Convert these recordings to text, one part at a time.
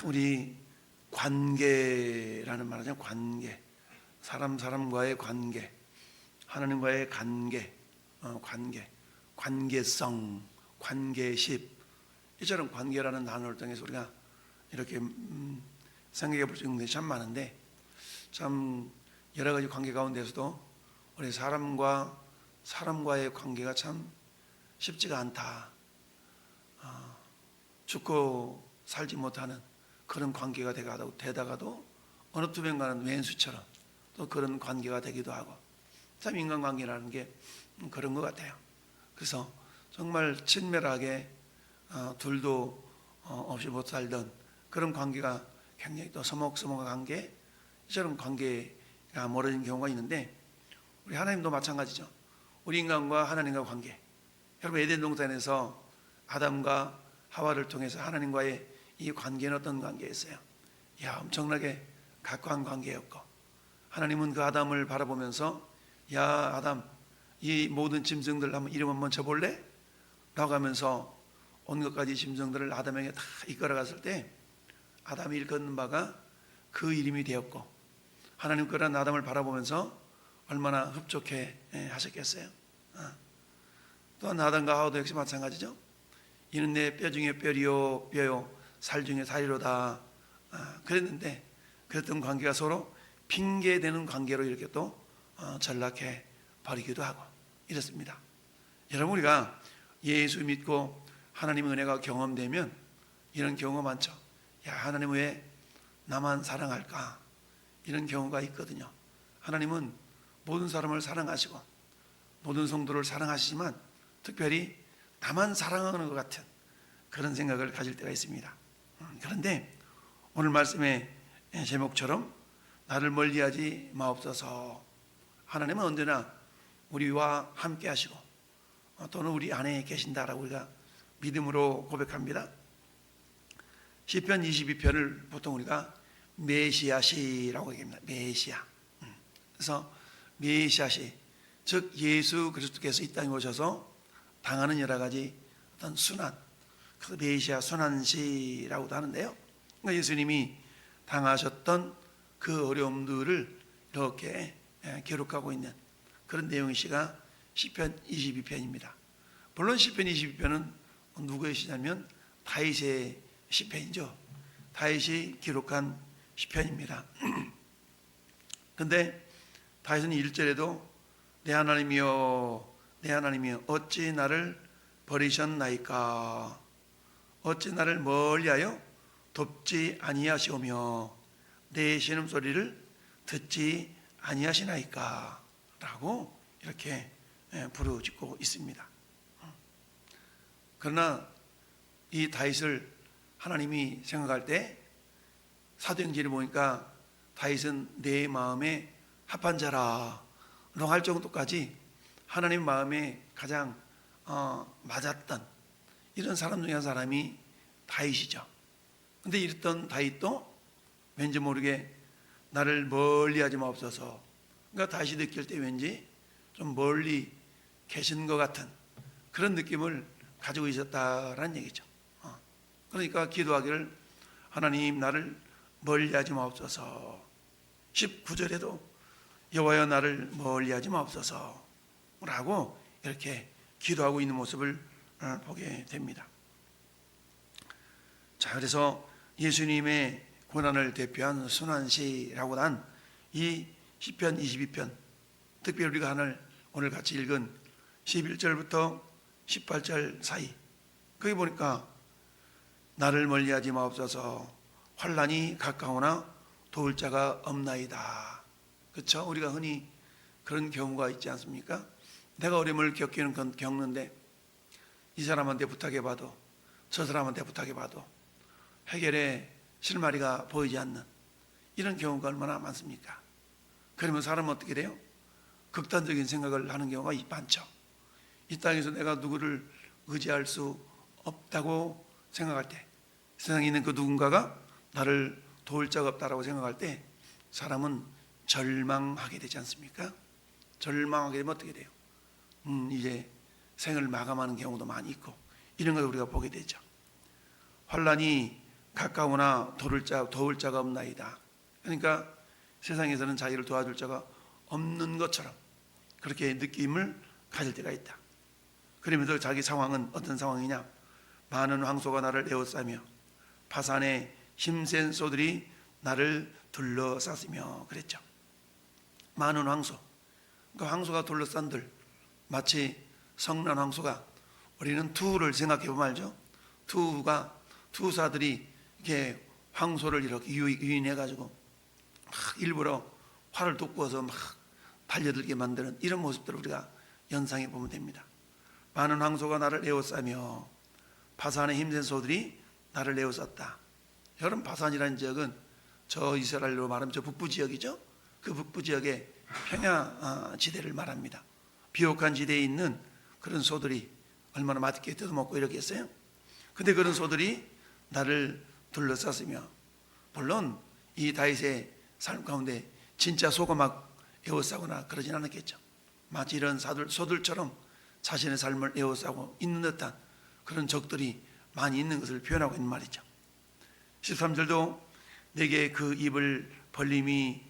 우리 관계라는 말하자면 관계, 사람과의 관계, 하나님과의 관계, 관계성, 관계십, 이처럼 관계라는 단어를 통해서 우리가 이렇게 생각해 볼 수 있는 것이 참 많은데, 참 여러 가지 관계 가운데서도 우리 사람과의 관계가 참 쉽지가 않다. 죽고 살지 못하는 그런 관계가 되다가도 어느 투병가는 왼수처럼 또 그런 관계가 되기도 하고, 참 인간관계라는 게 그런 것 같아요. 그래서 정말 친밀하게 둘도 없이 못 살던 그런 관계가 굉장히 또 서먹서먹한 관계, 이처럼 관계가 멀어진 경우가 있는데, 우리 하나님도 마찬가지죠. 우리 인간과 하나님과 관계, 여러분 에덴 동산에서 아담과 하와를 통해서 하나님과의 이 관계는 어떤 관계였어요? 엄청나게 가까운 관계였고, 하나님은 그 아담을 바라보면서 야 아담, 이 모든 짐승들 한번 이름 한번 쳐볼래? 라고 하면서 온갖 가지 짐승들을 아담에게 다 이끌어 갔을 때 아담이 일컫는 바가 그 이름이 되었고, 하나님께서는 아담을 바라보면서 얼마나 흡족해 하셨겠어요. 또한 아담과 하와도 역시 마찬가지죠. 이는 내 뼈 중에 뼈요 살 중에 살이로다 그랬는데, 그랬던 관계가 서로 핑계대는 관계로 이렇게 또 전락해 버리기도 하고 이렇습니다. 여러분, 우리가 예수 믿고 하나님의 은혜가 경험되면 이런 경우가 많죠. 하나님 왜 나만 사랑할까? 이런 경우가 있거든요. 하나님은 모든 사람을 사랑하시고 모든 성도를 사랑하시지만 특별히 나만 사랑하는 것 같은 그런 생각을 가질 때가 있습니다. 그런데 오늘 말씀의 제목처럼 나를 멀리하지 마옵소서, 하나님은 언제나 우리와 함께 하시고 또는 우리 안에 계신다라고 우리가 믿음으로 고백합니다. 시편 22편을 보통 우리가 메시아시라고 얘기합니다. 메시아. 그래서 메시아시, 즉 예수 그리스도께서 이 땅에 오셔서 당하는 여러 가지 어떤 순환, 그래서 메시아 순환시라고도 하는데요. 그러니까 예수님이 당하셨던 그 어려움들을 이렇게 기록하고 있는 그런 내용의 시가 시편 22편입니다. 물론 시편 22편은 누구의 시냐면 다윗의 시편이죠. 다윗이 기록한 시편입니다. 근데 다윗은 1절에도 내 하나님이여 내 하나님이여 어찌 나를 버리셨나이까, 어찌 나를 멀리하여 돕지 아니하시오며 내 신음소리를 듣지 아니하시나이까 라고 이렇게 부르짖고 있습니다. 그러나 이 다윗을 하나님이 생각할 때 사도행전을 보니까 다윗은 내 마음에 합한 자라 할 정도까지 하나님 마음에 가장 맞았던 이런 사람 중에 한 사람이 다윗이죠. 근데 이랬던 다윗도 왠지 모르게 나를 멀리하지 마옵소서, 그러니까 다윗이 느낄 때 왠지 좀 멀리 계신 것 같은 그런 느낌을 가지고 있었다라는 얘기죠. 그러니까 기도하기를 하나님 나를 멀리하지 마옵소서, 19절에도 여호와여 나를 멀리하지 마옵소서 라고 이렇게 기도하고 있는 모습을 보게 됩니다. 자, 그래서 예수님의 고난을 대표한 순환시라고 난 이 시편 22편, 특별히 우리가 오늘 같이 읽은 11절부터 18절 사이, 거기 보니까 나를 멀리하지 마옵소서, 환난이 가까우나 도울 자가 없나이다. 그렇죠? 우리가 흔히 그런 경우가 있지 않습니까? 내가 어려움을 겪는데 이 사람한테 부탁해봐도 저 사람한테 부탁해봐도 해결의 실마리가 보이지 않는 이런 경우가 얼마나 많습니까? 그러면 사람은 어떻게 돼요? 극단적인 생각을 하는 경우가 많죠. 이 땅에서 내가 누구를 의지할 수 없다고 생각할 때, 세상에 있는 그 누군가가 나를 도울 자가 없다라고 생각할 때 사람은 절망하게 되지 않습니까? 절망하게 되면 어떻게 돼요? 이제 생을 마감하는 경우도 많이 있고 이런 걸 우리가 보게 되죠. 환난이 가까우나 도울 자가 없나이다. 그러니까 세상에서는 자기를 도와줄 자가 없는 것처럼 그렇게 느낌을 가질 때가 있다. 그러면서 자기 상황은 어떤 상황이냐? 많은 황소가 나를 에워싸며 파산에 힘센 소들이 나를 둘러쌌으며 그랬죠. 많은 황소, 그 황소가 둘러싼들, 마치 성난 황소가, 우리는 투우를 생각해 보면 알죠. 투우사들이 이렇게 황소를 이렇게 유인해 가지고 막 일부러 활을 돋구어서 막 달려들게 만드는 이런 모습들을 우리가 연상해 보면 됩니다. 많은 황소가 나를 에워싸며 바산의 힘센 소들이 나를 에워쌌다. 여러분, 바산이라는 지역은 저 이스라엘로 말하면 저 북부 지역이죠. 그 북부 지역의 평야 지대를 말합니다. 비옥한 지대에 있는 그런 소들이 얼마나 맛있게 뜯어먹고 이렇겠어요. 근데 그런 소들이 나를 둘러쌌으며, 물론 이 다윗의 삶 가운데 진짜 소가 막 에워싸거나 그러진 않았겠죠. 마치 이런 소들처럼 자신의 삶을 에워싸고 있는 듯한 그런 적들이 많이 있는 것을 표현하고 있는 말이죠. 13절도 내게 그 입을 벌림이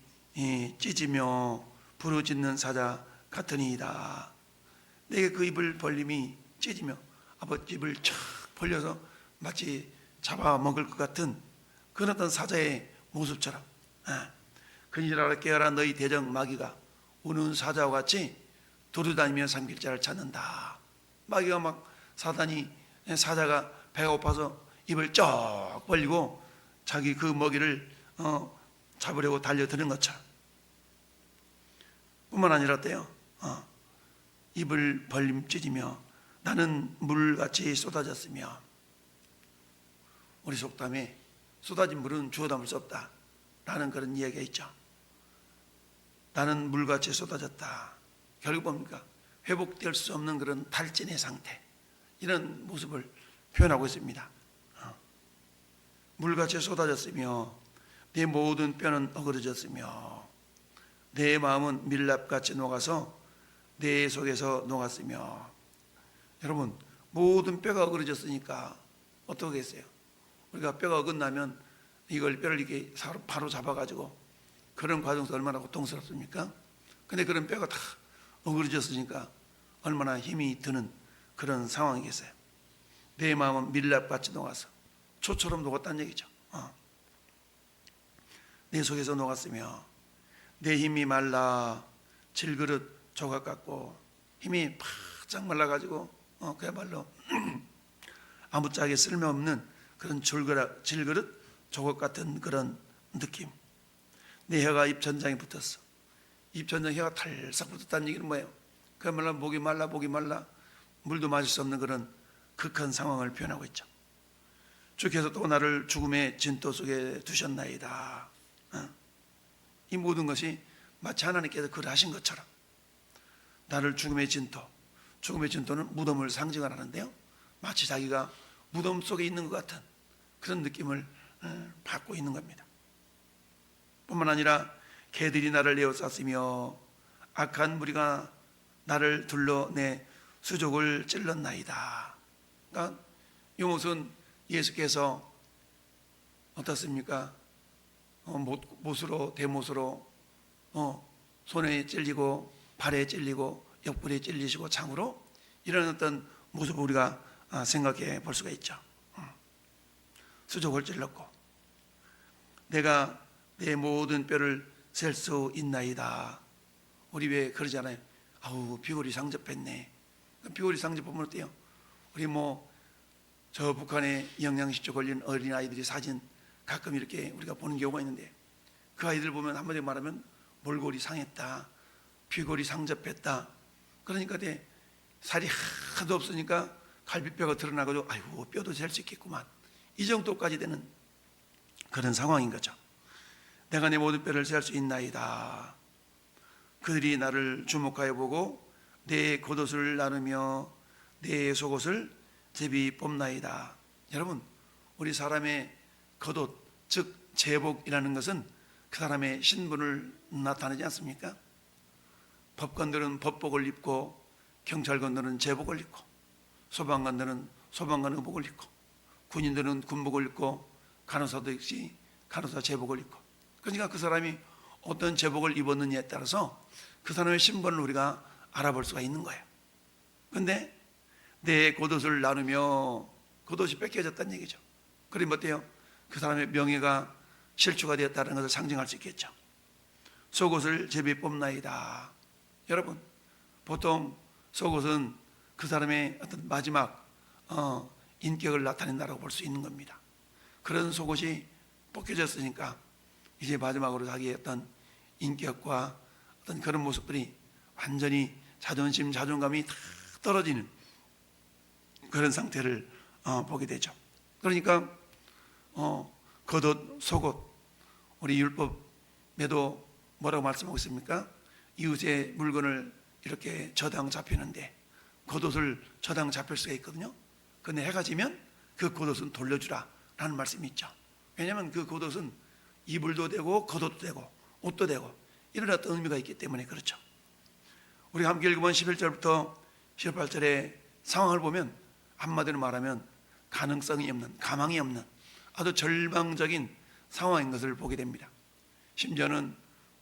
찢으며 부르짖는 사자 같으니이다. 내게 그 입을 벌림이 찢으며, 아버지 입을 쫙 벌려서 마치 잡아먹을 것 같은 그런 어떤 사자의 모습처럼, 그니라 깨어라 너희 대적 마귀가 우는 사자와 같이 두루다니며 삼킬 자를 찾는다. 마귀가 막 사자가 배가 고파서 입을 쩍 벌리고 자기 그 먹이를 잡으려고 달려드는 것처럼, 뿐만 아니라 어때요? 입을 벌림 찢으며 나는 물같이 쏟아졌으며, 우리 속담에 쏟아진 물은 주워 담을 수 없다 라는 그런 이야기가 있죠. 나는 물같이 쏟아졌다. 결국 뭡니까? 회복될 수 없는 그런 탈진의 상태, 이런 모습을 표현하고 있습니다. 물같이 쏟아졌으며 내 모든 뼈는 어그러졌으며 내 마음은 밀랍같이 녹아서 내 속에서 녹았으며. 여러분, 모든 뼈가 어그러졌으니까 어떻겠어요? 우리가 뼈가 어긋나면 이걸 뼈를 이렇게 바로 잡아가지고 그런 과정도 얼마나 고통스럽습니까? 근데 그런 뼈가 다 어그러졌으니까 얼마나 힘이 드는 그런 상황이겠어요. 내 마음은 밀랍같이 녹아서, 초처럼 녹았다는 얘기죠. 내 속에서 녹았으며 내 힘이 말라 질그릇 조각 같고, 힘이 바짝 말라가지고 그야말로 아무짝에 쓸모없는 그런 질그릇 조각 같은 그런 느낌. 내 혀가 입천장에 붙었어. 입천장 혀가 탈싹 붙었다는 얘기는 뭐예요? 그야말로 목이 말라 물도 마실 수 없는 그런 극한 상황을 표현하고 있죠. 주께서 또 나를 죽음의 진토 속에 두셨나이다. 이 모든 것이 마치 하나님께서 그러하신 것처럼 나를 죽음의 진토는 무덤을 상징을 하는데요, 마치 자기가 무덤 속에 있는 것 같은 그런 느낌을 받고 있는 겁니다. 뿐만 아니라 개들이 나를 에워쌌으며 악한 무리가 나를 둘러 내 수족을 찔렀나이다. 그러니까 이것은 예수께서 어떻습니까? 못으로 대못으로 손에 찔리고 발에 찔리고 옆구리에 찔리시고 창으로, 이런 어떤 모습을 우리가 생각해 볼 수가 있죠. 수족을 찔렀고 내가 내 모든 뼈를 셀 수 있나이다. 우리 왜 그러잖아요. 아우, 비골이 상접했네. 비골이 상접하면 어때요? 우리 저 북한에 영양실조 걸린 어린아이들이 사진 가끔 이렇게 우리가 보는 경우가 있는데, 그 아이들 보면 한마디로 말하면 몰골이 상했다, 비골이 상접했다. 그러니까 살이 하나도 없으니까 갈비뼈가 드러나가지고 아이고, 뼈도 셀 수 있겠구만, 이 정도까지 되는 그런 상황인 거죠. 내가 내 모든 뼈를 셀 수 있나이다. 그들이 나를 주목하여 보고 내 겉옷을 나누며 내 속옷을 제비 뽑나이다. 여러분, 우리 사람의 겉옷, 즉 제복이라는 것은 그 사람의 신분을 나타내지 않습니까? 법관들은 법복을 입고, 경찰관들은 제복을 입고, 소방관들은 소방관 의복을 입고, 군인들은 군복을 입고, 간호사도 역시 간호사 제복을 입고, 그러니까 그 사람이 어떤 제복을 입었느냐에 따라서 그 사람의 신분을 우리가 알아볼 수가 있는 거예요. 그런데 내 겉옷을 나누며 겉옷이 뺏겨졌다는 얘기죠. 그러면 어때요? 그 사람의 명예가 실추가 되었다는 것을 상징할 수 있겠죠. 속옷을 제비 뽑나이다. 여러분, 보통 속옷은 그 사람의 어떤 마지막 인격을 나타낸다고 볼 수 있는 겁니다. 그런 속옷이 벗겨졌으니까 이제 마지막으로 자기의 어떤 인격과 어떤 그런 모습들이 완전히 자존심, 자존감이 다 떨어지는 그런 상태를 보게 되죠. 그러니까 겉옷, 속옷, 우리 율법에도 뭐라고 말씀하고 있습니까? 이웃의 물건을 이렇게 저당 잡히는데 겉옷을 저당 잡힐 수가 있거든요. 그런데 해가 지면 그 겉옷은 돌려주라 라는 말씀이 있죠. 왜냐하면 그 겉옷은 이불도 되고 겉옷도 되고 옷도 되고 이런 어떤 의미가 있기 때문에 그렇죠. 우리가 함께 읽으면 11절부터 18절의 상황을 보면 한마디로 말하면 가능성이 없는, 가망이 없는 아주 절망적인 상황인 것을 보게 됩니다. 심지어는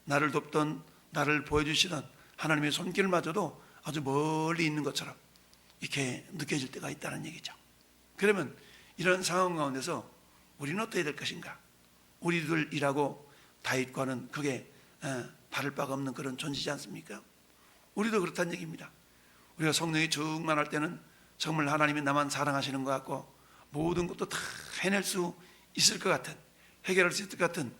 나를 돕던, 나를 보여주시던 하나님의 손길마저도 아주 멀리 있는 것처럼 이렇게 느껴질 때가 있다는 얘기죠. 그러면 이런 상황 가운데서 우리는 어떻게 될 것인가? 우리들이라고 다윗과는 그게 다를 바가 없는 그런 존재지 않습니까? 우리도 그렇다는 얘기입니다. 우리가 성령이 충만할 때는 정말 하나님이 나만 사랑하시는 것 같고 모든 것도 다 해낼 수 있을 것 같은, 해결할 수 있을 것 같은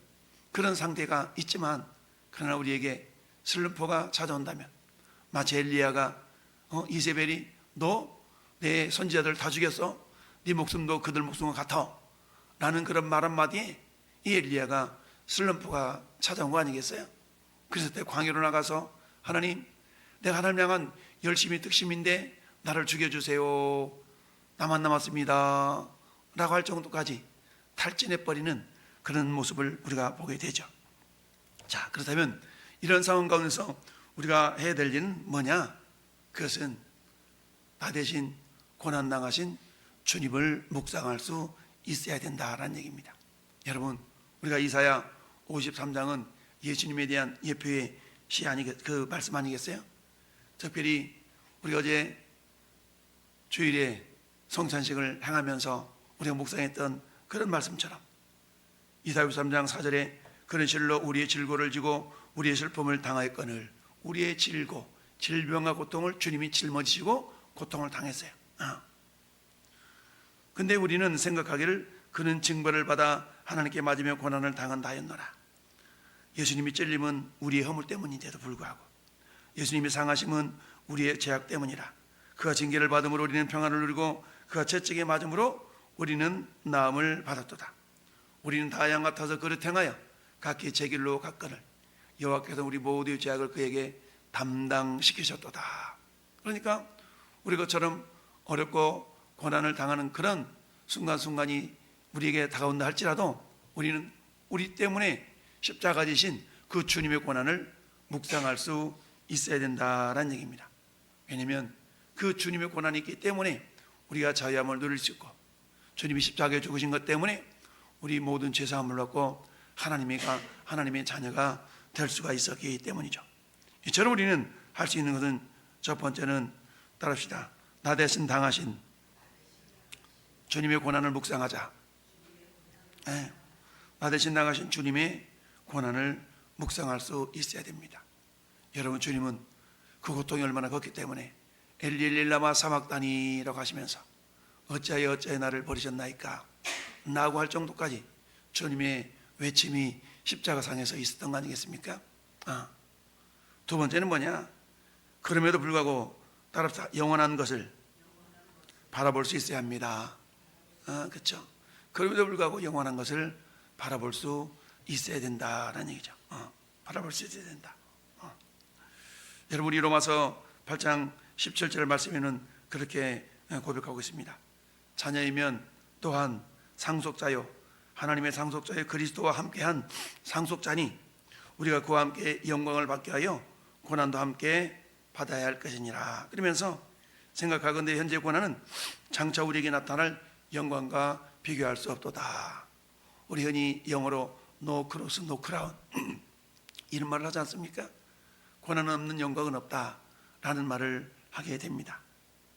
그런 상태가 있지만, 그러나 우리에게 슬럼프가 찾아온다면, 마치 엘리야가 이세벨이 너 내 선지자들 다 죽였어? 네 목숨도 그들 목숨과 같아 라는 그런 말 한마디에 이 엘리야가 슬럼프가 찾아온 거 아니겠어요? 그래서 그때 광야로 나가서 하나님, 내가 하나님 향한 열심히 특심인데 나를 죽여주세요, 나만 남았습니다 라고 할 정도까지 탈진해버리는 그런 모습을 우리가 보게 되죠. 자, 그렇다면 이런 상황 가운데서 우리가 해야 될 일은 뭐냐? 그것은 나 대신 고난당하신 주님을 묵상할 수 있어야 된다라는 얘기입니다. 여러분, 우리가 이사야 53장은 예수님에 대한 예표의 시 그 말씀 아니겠어요? 특별히 우리가 어제 주일에 성찬식을 행하면서 우리가 묵상했던 그런 말씀처럼 이사야 53장 4절에 그런 실로 우리의 질고를 지고 우리의 슬픔을 당하였거늘, 우리의 질고, 질병과 고통을 주님이 짊어지시고 고통을 당했어요. 근데 우리는 생각하기를 그는 징벌을 받아 하나님께 맞으며 고난을 당한다 하였노라. 예수님이 찔림은 우리의 허물 때문인데도 불구하고, 예수님이 상하심은 우리의 죄악 때문이라. 그가 징계를 받음으로 우리는 평안을 누리고 그가 채찍에 맞음으로 우리는 나음을 받았도다. 우리는 다 양 같아서 그릇 행하여 각기 제 길로 갔거늘 여호와께서 우리 모두의 죄악을 그에게 담당시키셨도다. 그러니까 우리 것처럼 어렵고 고난을 당하는 그런 순간순간이 우리에게 다가온다 할지라도 우리는 우리 때문에 십자가 지신 그 주님의 고난을 묵상할 수 있어야 된다라는 얘기입니다. 왜냐하면 그 주님의 고난이 있기 때문에 우리가 자유함을 누릴 수 있고, 주님이 십자가에 죽으신 것 때문에 우리 모든 죄사함을 받고 하나님의 자녀가 될 수가 있었기 때문이죠. 이처럼 우리는 할 수 있는 것은 첫 번째는 따릅시다. 나 대신 당하신 주님의 고난을 묵상하자. 나 대신 당하신 주님의 고난을 묵상할 수 있어야 됩니다. 여러분, 주님은 그 고통이 얼마나 컸기 때문에 엘리 엘리 라마 사막다니라고 하시면서 어찌하여 나를 버리셨나이까 라고 할 정도까지 주님의 외침이 십자가상에서 있었던 거 아니겠습니까? 두 번째는 뭐냐? 그럼에도 불구하고 따라서 영원한 것을 바라볼 수 있어야 합니다. 그렇죠? 그럼에도 불구하고 영원한 것을 바라볼 수 있어야 된다라는 얘기죠. 바라볼 수 있어야 된다. 여러분, 우리 로마서 8장 17절 말씀에는 그렇게 고백하고 있습니다. 자녀이면 또한 상속자요, 하나님의 상속자의 그리스도와 함께한 상속자니 우리가 그와 함께 영광을 받게 하여 고난도 함께 받아야 할 것이니라. 그러면서 생각하건대 현재 고난은 장차 우리에게 나타날 영광과 비교할 수 없도다. 우리 흔히 영어로 no cross, no crown 이런 말을 하지 않습니까? 고난 없는 영광은 없다라는 말을 하게 됩니다.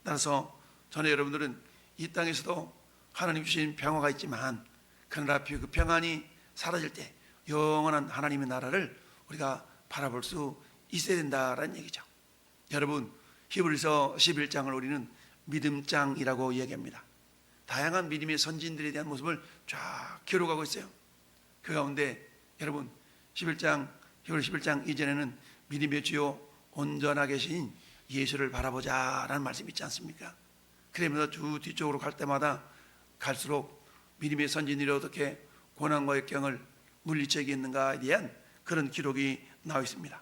따라서 저는 여러분들은 이 땅에서도 하나님 주신 평화가 있지만 그러나 그 평안이 사라질 때 영원한 하나님의 나라를 우리가 바라볼 수 있어야 된다라는 얘기죠. 여러분, 히브리서 11장을 우리는 믿음장이라고 얘기합니다. 다양한 믿음의 선진들에 대한 모습을 쫙 기록하고 있어요. 그 가운데 여러분, 히브리 11장 이전에는 믿음의 주요 온전하게 계신 예수를 바라보자라는 말씀이 있지 않습니까? 그러면서 주 뒤쪽으로 갈 때마다 갈수록 믿음의 선진들이 어떻게 고난과 역경을 물리쳐 이겼는가에 대한 그런 기록이 나와 있습니다.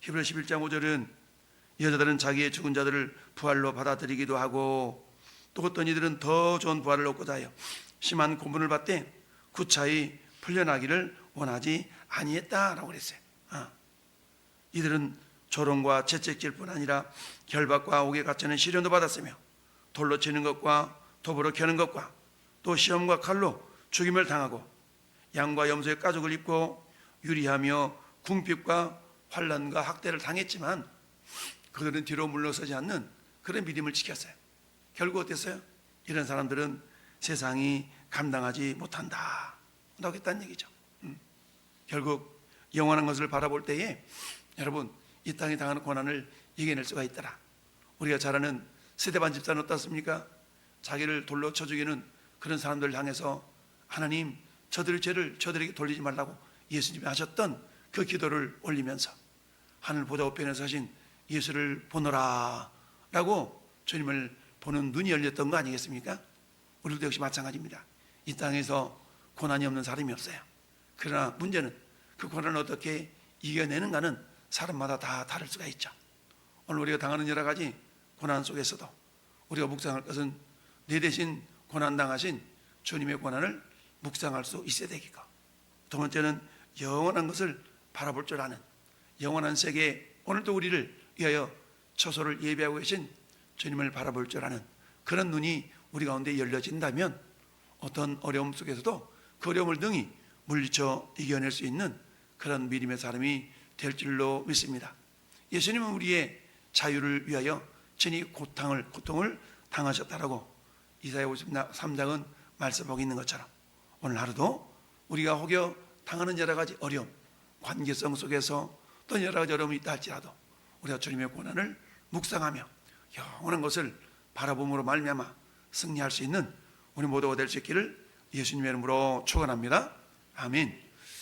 히브리 11장 5절은 여자들은 자기의 죽은 자들을 부활로 받아들이기도 하고 또 어떤 이들은 더 좋은 부활을 얻고자 하여 심한 고문을 받되 구차히 풀려나기를 원하지 아니했다라고 그랬어요. 이들은 조롱과 채찍질 뿐 아니라 결박과 옥에 갇히는 시련도 받았으며 돌로 치는 것과 톱으로 켜는 것과 또 시험과 칼로 죽임을 당하고 양과 염소의 가죽을 입고 유리하며 궁핍과 환난과 학대를 당했지만 그들은 뒤로 물러서지 않는 그런 믿음을 지켰어요. 결국 어땠어요? 이런 사람들은 세상이 감당하지 못한다 라고 했다는 얘기죠. 결국 영원한 것을 바라볼 때에 여러분, 이 땅에 당하는 고난을 이겨낼 수가 있더라. 우리가 잘 아는 스데반 집사는 어떻습니까? 자기를 돌로 쳐 죽이는 그런 사람들을 향해서 하나님, 저들의 죄를 저들에게 돌리지 말라고 예수님이 하셨던 그 기도를 올리면서 하늘 보좌 우편에 서신 예수를 보노라 라고 주님을 보는 눈이 열렸던 거 아니겠습니까? 우리도 역시 마찬가지입니다. 이 땅에서 고난이 없는 사람이 없어요. 그러나 문제는 그 고난을 어떻게 이겨내는가는 사람마다 다 다를 수가 있죠. 오늘 우리가 당하는 여러 가지 고난 속에서도 우리가 묵상할 것은 내 대신 고난당하신 주님의 고난을 묵상할 수 있어야 되겠고, 두 번째는 영원한 것을 바라볼 줄 아는, 영원한 세계에 오늘도 우리를 위하여 처소를 예비하고 계신 주님을 바라볼 줄 아는 그런 눈이 우리 가운데 열려진다면 어떤 어려움 속에서도 그 어려움을 능히 물리쳐 이겨낼 수 있는 그런 믿음의 사람이 될 줄로 믿습니다. 예수님은 우리의 자유를 위하여 친히 고통을 당하셨다라고 이사야 53장은 말씀하고 있는 것처럼 오늘 하루도 우리가 혹여 당하는 여러 가지 어려움, 관계성 속에서 또 여러 가지 어려움이 있다 할지라도 우리가 주님의 고난을 묵상하며 영원한 것을 바라봄으로 말미암아 승리할 수 있는 우리 모두가 될 수 있기를 예수님의 이름으로 축원합니다. 아멘.